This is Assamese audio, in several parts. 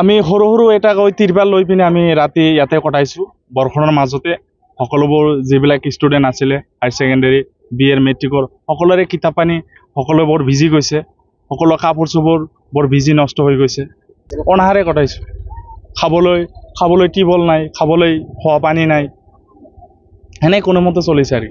আমি সৰু সৰু এটা তিৰপাল লৈ পিনে আমি ৰাতি ইয়াতে কটাইছোঁ বৰষুণৰ মাজতে। সকলোবোৰ যিবিলাক ষ্টুডেণ্ট আছিলে হায়াৰ ছেকেণ্ডেৰী BA মেট্ৰিকৰ সকলোৰে কিতাপ পানী সকলো বৰ ভিজি গৈছে, সকলো কাপোৰ চোপোৰ বৰ ভিজি নষ্ট হৈ গৈছে। অনাহাৰে কটাইছোঁ। খাবলৈ টিউবৱেল নাই, খাবলৈ খোৱা পানী নাই, সেনে কোনোমতে চলিছে আৰু।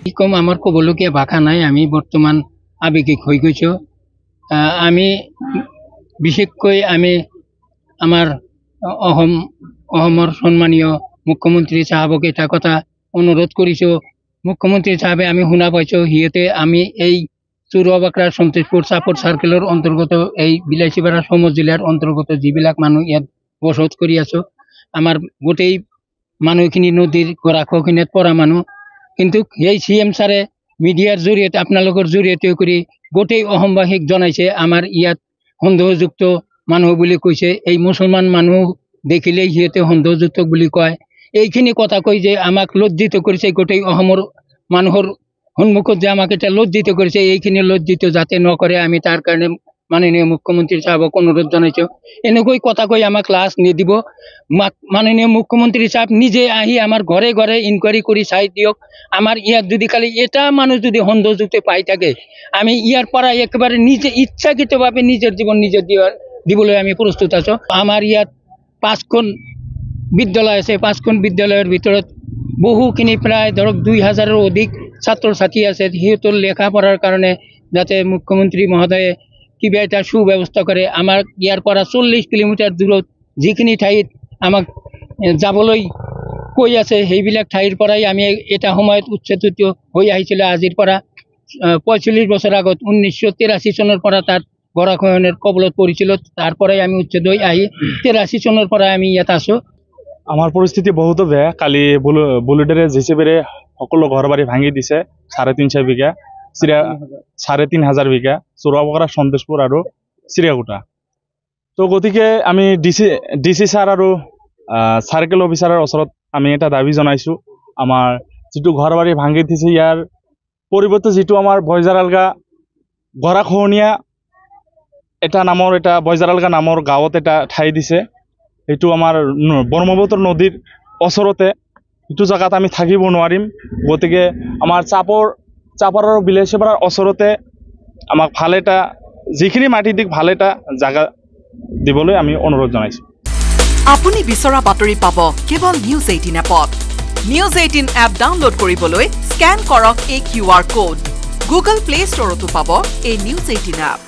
কি কম, আমাৰ কবলগীয়া ভাষা নাই। আমি বৰ্তমান আবেগিক হয়ে গৈছো। আমি বিশেষকৈ আমি আমাৰ অসমৰ সন্মানীয় মুখ্যমন্ত্ৰী সাহেবক এটা কথা অনুৰোধ কৰিছো। মুখ্যমন্ত্ৰী সাহেবে আমি শুনা পাইছো সিহঁতে আমি এই চুৰুৱাবাকৰা সন্তোষপুৰ চাপৰ সাৰ্কেলৰ অন্তৰ্গত এই বিলাসীপাৰা সমষ্টি জিলাৰ অন্তৰ্গত যিবিলাক মানুহ ইয়াত বসবাস কৰি আছো, আমাৰ গোটেই মানুহখিনি নদীৰ গৰাখহনীয়াত পৰা মানুহ। কিন্তু এই CM ছাৰে মিডিয়াৰ জৰিয়তে আপোনালোকৰ জৰিয়তে কৰি গোটেই অসমবাসীক জনাইছে আমাৰ ইয়াত সন্দেহযুক্ত মানুহ বুলি কৈছে। এই মুছলমান মানুহ দেখিলেই সিহঁতে সন্দেহযুক্ত বুলি কয়। এইখিনি কথা কৈ যে আমাক লজ্জিত কৰিছে, গোটেই অসমৰ মানুহৰ সন্মুখত যে আমাক এটা লজ্জিত কৰিছে, এইখিনি লজ্জিত যাতে নকৰে আমি তাৰ কাৰণে মাননীয় মুখ্যমন্ত্ৰী সাহেবক অনুৰোধ জনাইছো। এনেকৈ কথা কৈ আমাক লাজ নিদিব। মাননীয় মুখ্যমন্ত্ৰী সাহেব নিজে আহি আমাৰ ঘৰে ঘৰে ইনকুৱাৰী কৰি চাই দিয়ক। আমাৰ ইয়াত যদি খালি এটা মানুহ যদি সন্দেহযুক্ত পাই থাকে, আমি ইয়াৰ পৰা একেবাৰে নিজে ইচ্ছাকৃতভাৱে নিজৰ জীৱন নিজে দিবলৈ আমি প্ৰস্তুত আছো। আমাৰ ইয়াত 5খন বিদ্যালয় আছে। 5খন বিদ্যালয়ৰ ভিতৰত বহুখিনি প্ৰায় ধৰক 2000ৰো অধিক ছাত্ৰ ছাত্ৰী আছে। সিহঁতৰ লেখা পঢ়াৰ কাৰণে যাতে মুখ্যমন্ত্ৰী মহোদয়ে কিবা এটা সুব্যৱস্থা কৰে। আমাৰ ইয়াৰ পৰা 40 কিলোমিটাৰ দূৰত যিখিনি ঠাইত আমাক যাবলৈ কৈ আছে, সেইবিলাক ঠাইৰ পৰাই আমি এটা সময়ত উচ্ছেদিত হৈ আহিছিলোঁ। আজিৰ পৰা 45 বছৰ আগত 1983 চনৰ পৰা তাত গৰাখহনীয়াৰ কবলত পৰিছিলোঁ। তাৰ পৰাই আমি উচ্ছেদ হৈ আহি 83 চনৰ পৰা আমি ইয়াত আছো। আমাৰ পৰিস্থিতি বহুতো বেয়া। কালি বুলেটেৰে JCBৰে সকলো ঘৰ বাৰী ভাঙি দিছে। 3.5 বিঘা 3,500 বিঘা চুৰুৱাবাকৰা সন্তোষপুৰ আৰু চিৰিয়াকুটা। তো গতিকে আমি DC ছাৰ আৰু সাৰ্কেল অফিচাৰৰ ওচৰত আমি এটা দাবী জনাইছোঁ। আমাৰ যিটো ঘৰ বাৰী ভাঙি দিছে, ইয়াৰ পৰিৱৰ্তে যিটো আমাৰ বইজাৰালগা গৰাখহনীয়া এটা বইজাৰালগা নামৰ গাঁৱত এটা ঠাই দিছে, সেইটো আমাৰ ব্ৰহ্মপুত্ৰ নদীৰ ওচৰতে। সেইটো জেগাত আমি থাকিব নোৱাৰিম। গতিকে আমাৰ চাপৰ আৰু বিলাসীপাৰাৰ ওচৰতে আমাক ভাল এটা যিখিনি মাটি দিক ভাল এটা জাগা দিবলৈ আমি অনুৰোধ জনাইছোঁ। আপুনি বিচৰা বাতৰি পাব কেৱল নিউজ 18 এপত। নিউজ 18 এপ ডাউনলোড কৰিবলৈ স্কেন কৰক এই QR কোড। গুগল প্লে ষ্টৰতো পাব এই নিউজ 18 এপ।